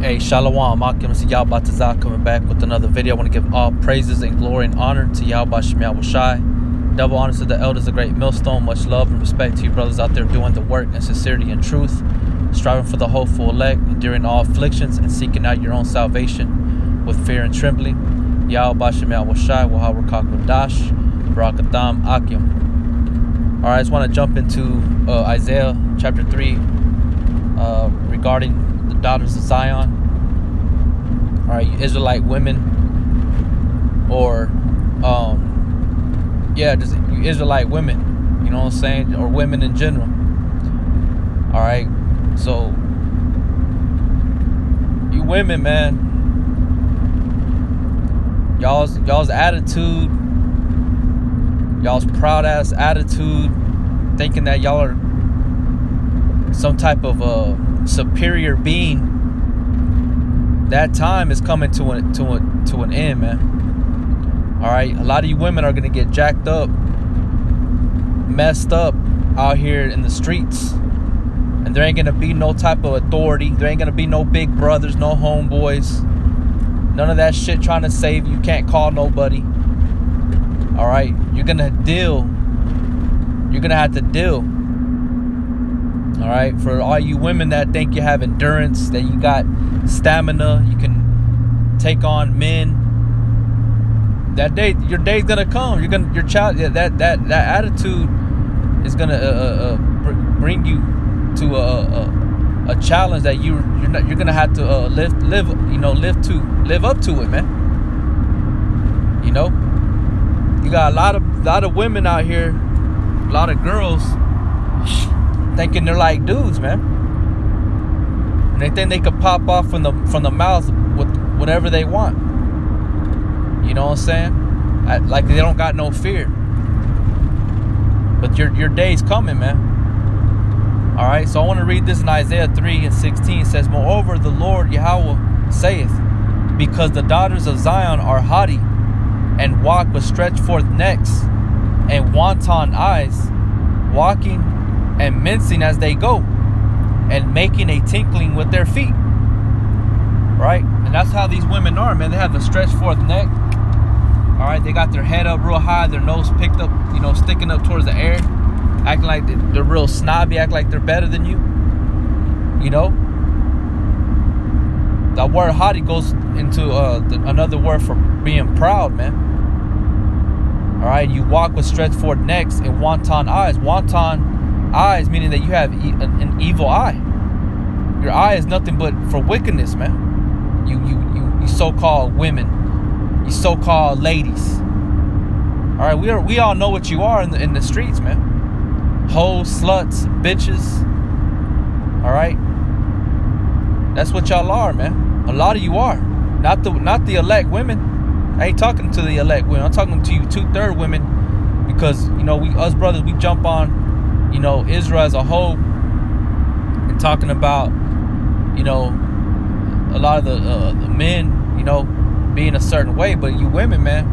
Hey, Shalom, Akim, Yahweh Tazah, coming back with another video. I want to give all praises and glory and honor to Yahweh Shem Yahweh Shai. Double honors to the elders of Great Millstone. Much love and respect to you brothers out there doing the work in sincerity and truth, striving for the hopeful elect, enduring all afflictions, and seeking out your own salvation with fear and trembling. Yahweh Shem Yahweh Shai, Wahar Dash, Barakatham, Akim. Alright, I just want to jump into Isaiah chapter 3 regarding the daughters of Zion. All right, you Israelite women, or just you Israelite women, you know what I'm saying, or women in general. All right, so you women, man, y'all's attitude, y'all's proud ass attitude, thinking that y'all are some type of superior being. That time is coming to an end, man. All right, a lot of you women are gonna get jacked up, messed up out here in the streets, and there ain't gonna be no type of authority. There ain't gonna be no big brothers, no homeboys, none of that shit trying to save you. You can't call nobody. All right, you're gonna have to deal. All right, for all you women that think you have endurance, that you got stamina, you can take on men. That day, your day's gonna come. Your child, that attitude is gonna bring you to a challenge that you're gonna have to live up to it, man. You know, you got a lot of women out here, a lot of girls, thinking they're like dudes, man, and they think they could pop off from the mouth with whatever they want. You know what I'm saying? Like they don't got no fear. But your day's coming, man. All right, so I want to read this in Isaiah 3:16. It says, "Moreover, the Lord Yahweh saith, because the daughters of Zion are haughty, and walk with stretched forth necks, and wanton eyes, walking and mincing as they go, and making a tinkling with their feet." Right? And that's how these women are, man. They have a stretched forth neck. All right, they got their head up real high, their nose picked up, sticking up towards the air, acting like they're real snobby, act like they're better than you. You know, the word haughty goes into another word for being proud, man. All right, you walk with stretched forth necks and wanton eyes. Wanton eyes meaning that you have an evil eye. Your eye is nothing but for wickedness, man. You so-called women, you so-called ladies. All right, we all know what you are in the streets, man. Hoes, sluts, bitches. All right, that's what y'all are, man. A lot of you are. Not the elect women. I ain't talking to the elect women. I'm talking to you 2/3 women, because us brothers, we jump on Israel as a whole, and talking about a lot of the men being a certain way. But you women, man,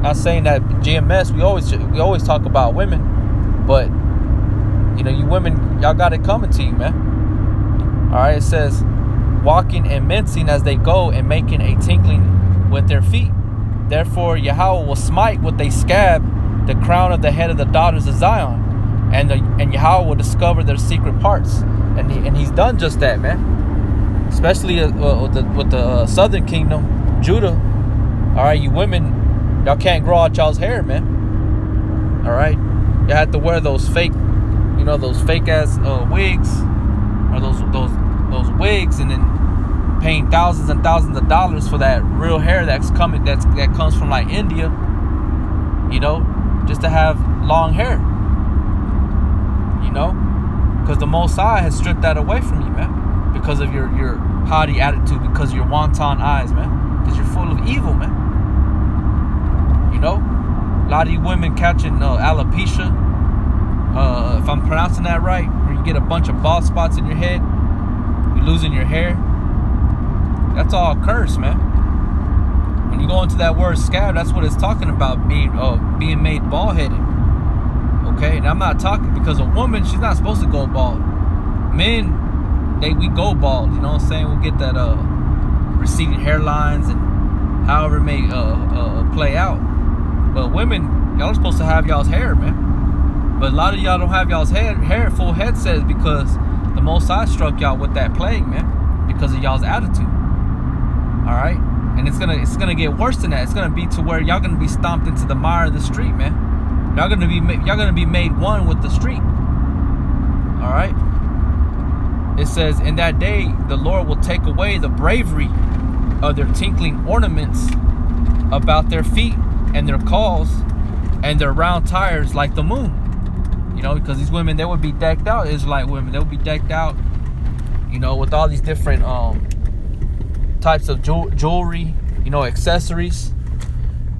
not saying that GMS, we always talk about women, but you women, y'all got it coming to you, man. All right, it says, walking and mincing as they go, and making a tinkling with their feet. Therefore Yahweh will smite with a scab the crown of the head of the daughters of Zion, and Yahweh will discover their secret parts, and he's done just that, man. Especially with the southern kingdom, Judah. All right, you women, y'all can't grow out y'all's hair, man. All right, you have to wear those fake, those fake ass wigs, or those wigs, and then paying thousands and thousands of dollars for that real hair that comes from like India, just to have long hair, because the Most High has stripped that away from you, man, because of your haughty attitude, because of your wanton eyes, man, because you're full of evil, man. A lot of you women catching alopecia, if I'm pronouncing that right, where you get a bunch of bald spots in your head, you're losing your hair. That's all a curse, man. When you go into that word scab, that's what it's talking about, being made bald-headed. Okay, and I'm not talking, because a woman, she's not supposed to go bald. Men, we go bald. You know what I'm saying? We'll get that receding hairlines and however it may play out. But women, y'all are supposed to have y'all's hair, man. But a lot of y'all don't have y'all's hair full headsets because the Most High struck y'all with that plague, man, because of y'all's attitude. All right, and it's gonna get worse than that. It's gonna be to where y'all gonna be stomped into the mire of the street, man. Y'all gonna be made one with the street. All right. It says, in that day, the Lord will take away the bravery of their tinkling ornaments about their feet and their calls and their round tires like the moon. You know, because these women, they would be decked out, Israelite women. They would be decked out, you know, with all these different types of jewelry, you know, accessories.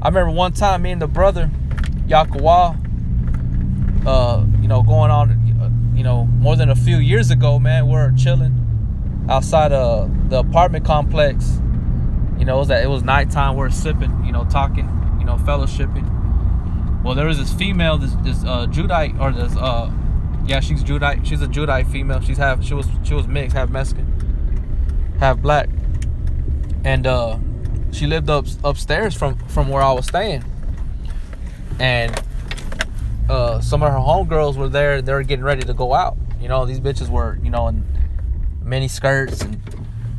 I remember one time me and the brother, Yakawa, you know, going on, you know, more than a few years ago, man, we're chilling outside of the apartment complex. You know, it was nighttime. We're sipping, you know, talking, you know, fellowshipping. Well, there was this female, this Judite, or this yeah, she's Judite. She's a Judite female. She was mixed, half Mexican, half black, and she lived upstairs from where I was staying, and some of her homegirls were there. They were getting ready to go out. You know, these bitches were, you know, in mini skirts and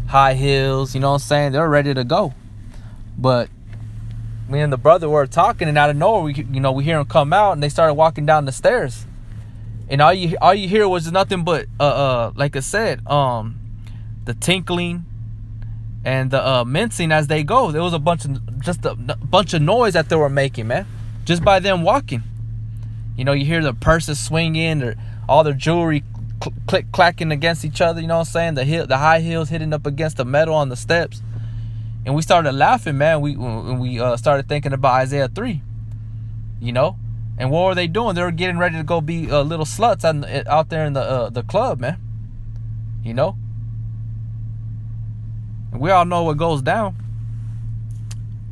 high heels. You know what I'm saying? They were ready to go. But me and the brother were talking, and out of nowhere, we hear them come out, and they started walking down the stairs. And all you hear was nothing but like I said, the tinkling and the mincing as they go. There was a bunch of noise that they were making, man, just by them walking. You know, you hear the purses swinging, or all their jewelry clacking against each other. You know what I'm saying? The high heels hitting up against the metal on the steps. And we started laughing, man. We started thinking about Isaiah 3. You know, and what were they doing? They were getting ready to go be little sluts out there in the club, man. You know, and we all know what goes down.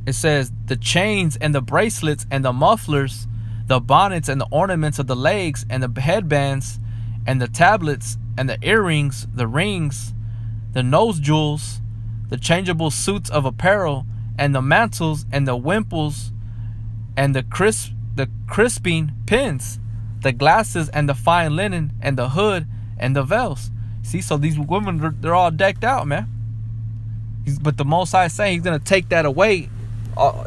It says the chains and the bracelets and the mufflers, the bonnets and the ornaments of the legs and the headbands and the tablets and the earrings, the rings, the nose jewels, the changeable suits of apparel and the mantles and the wimples and the crisping pins, the glasses and the fine linen and the hood and the veils. See, so these women, they're all decked out, man. But the Most High is saying he's going to take that away,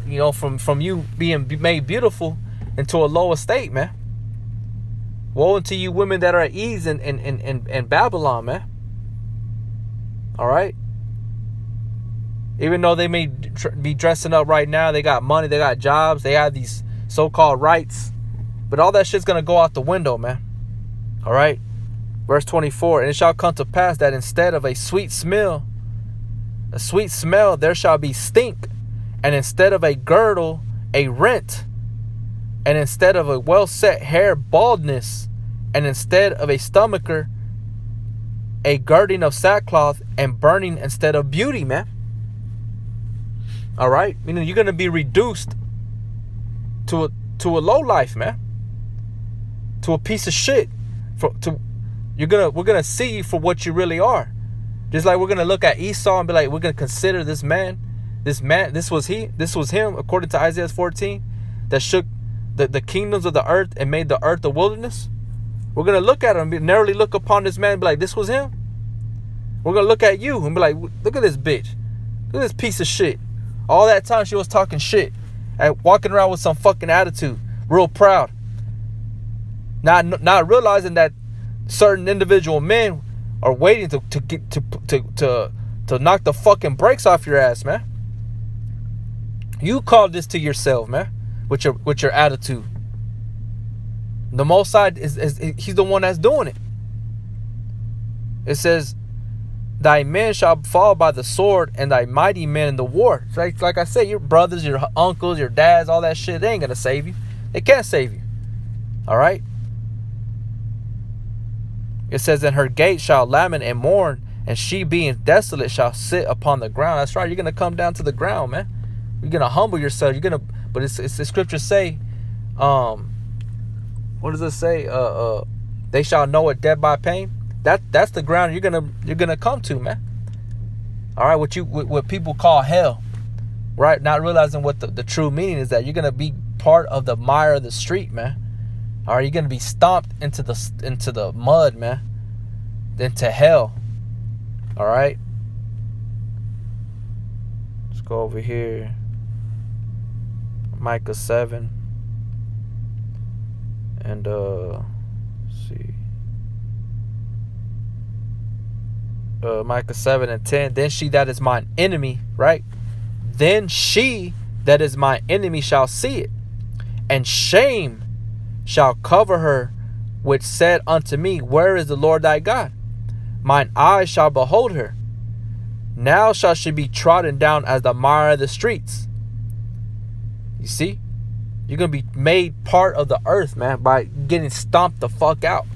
you know, from you being made beautiful into a lower state, man. Woe unto you women that are at ease in Babylon, man. All right. Even though they may be dressing up right now, they got money, they got jobs, they have these so-called rights, but all that shit's gonna go out the window, man. All right. Verse 24, and it shall come to pass that instead of a sweet smell, there shall be stink, and instead of a girdle, a rent, and instead of a well-set hair, baldness, and instead of a stomacher, a girding of sackcloth, and burning instead of beauty, man. All right, meaning you're gonna be reduced to a low life, man, to a piece of shit. We're gonna see you for what you really are. Just like we're gonna look at Esau and be like, we're gonna consider this was him, according to Isaiah 14, that shook the kingdoms of the earth and made the earth a wilderness. We're gonna look at him and narrowly look upon this man and be like, this was him. We're gonna look at you and be like, look at this bitch, look at this piece of shit. All that time she was talking shit and walking around with some fucking attitude, real proud, not realizing that certain individual men are waiting to knock the fucking brakes off your ass, man. You called this to yourself, man, with your attitude. The Most High is he's the one that's doing it. It says, thy men shall fall by the sword, and thy mighty men in the war. Like I said, your brothers, your uncles, your dads, all that shit, they ain't gonna save you. They can't save you. All right. It says, and her gate shall lament and mourn, and she being desolate shall sit upon the ground. That's right. You're gonna come down to the ground, man. You're gonna humble yourself. But it's the scriptures say, what does it say? They shall know it dead by pain. That's the ground you're gonna come to, man. All right, what people call hell, right? Not realizing what the true meaning is, that you're gonna be part of the mire of the street, man. All right, you're gonna be stomped into the mud, man, into hell. All right. Let's go over here. Micah 7. And let's see. Micah 7:10. Then she that is mine enemy, right? Then she that is my enemy shall see it, and shame shall cover her, which said unto me, where is the Lord thy God? Mine eyes shall behold her. Now shall she be trodden down as the mire of the streets. You see? You're going to be made part of the earth, man, by getting stomped the fuck out.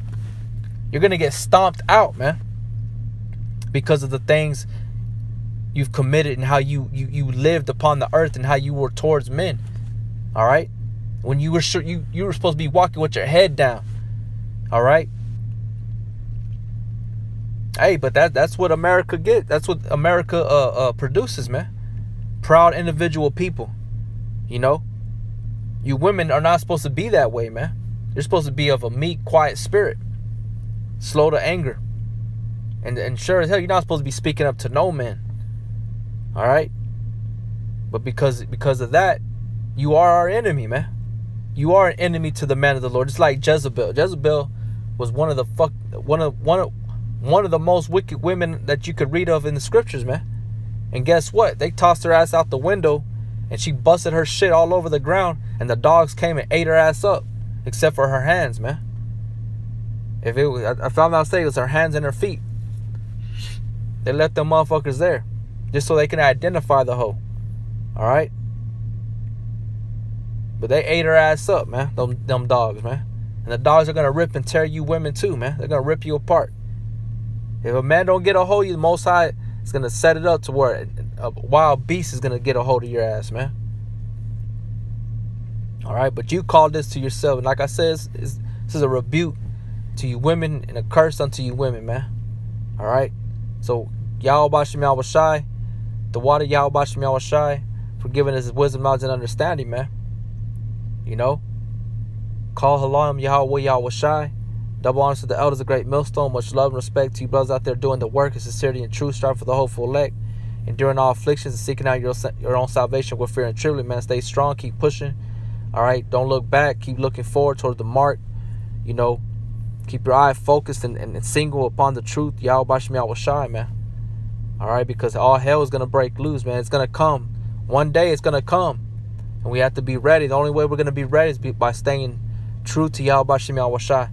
You're going to get stomped out, man, because of the things you've committed and how you lived upon the earth and how you were towards men. All right? When you were sure you were supposed to be walking with your head down. All right? Hey, but that's what America gets. That's what America produces, man. Proud individual people. You know? You women are not supposed to be that way, man. You're supposed to be of a meek, quiet spirit. Slow to anger. And sure as hell, you're not supposed to be speaking up to no man. All right? But because of that, you are our enemy, man. You are an enemy to the man of the Lord. It's like Jezebel. Jezebel was one of the most wicked women that you could read of in the scriptures, man. And guess what? They tossed her ass out the window, and she busted her shit all over the ground, and the dogs came and ate her ass up, except for her hands, man. If I'm not mistaken, it was her hands and her feet. They left them motherfuckers there just so they can identify the hoe. All right? But they ate her ass up, man. Them dogs, man. And the dogs are going to rip and tear you women too, man. They're going to rip you apart. If a man don't get a hold of you, the Most High is going to set it up to where a wild beast is going to get a hold of your ass, man. All right? But you call this to yourself. And like I said, this is a rebuke to you women and a curse unto you women, man. All right? So, Yahweh Shem Yahweh Shai, the water Yahweh Shem Yahweh Shai, for giving us wisdom, knowledge, and understanding, man. You know? Call Halam Yahweh Yahweh Shai. Double honors to the elders, a great millstone. Much love and respect to you brothers out there doing the work in sincerity and truth, strive for the hopeful elect, enduring all afflictions and seeking out your own salvation with fear and trembling, man. Stay strong, keep pushing. All right? Don't look back. Keep looking forward toward the mark. You know? Keep your eye focused and single upon the truth. Yahweh Shem Yahweh Shai, man. All right, because all hell is going to break loose, man. It's going to come. One day it's going to come. And we have to be ready. The only way we're going to be ready is by staying true to Yahweh Shem Yahweh Shai.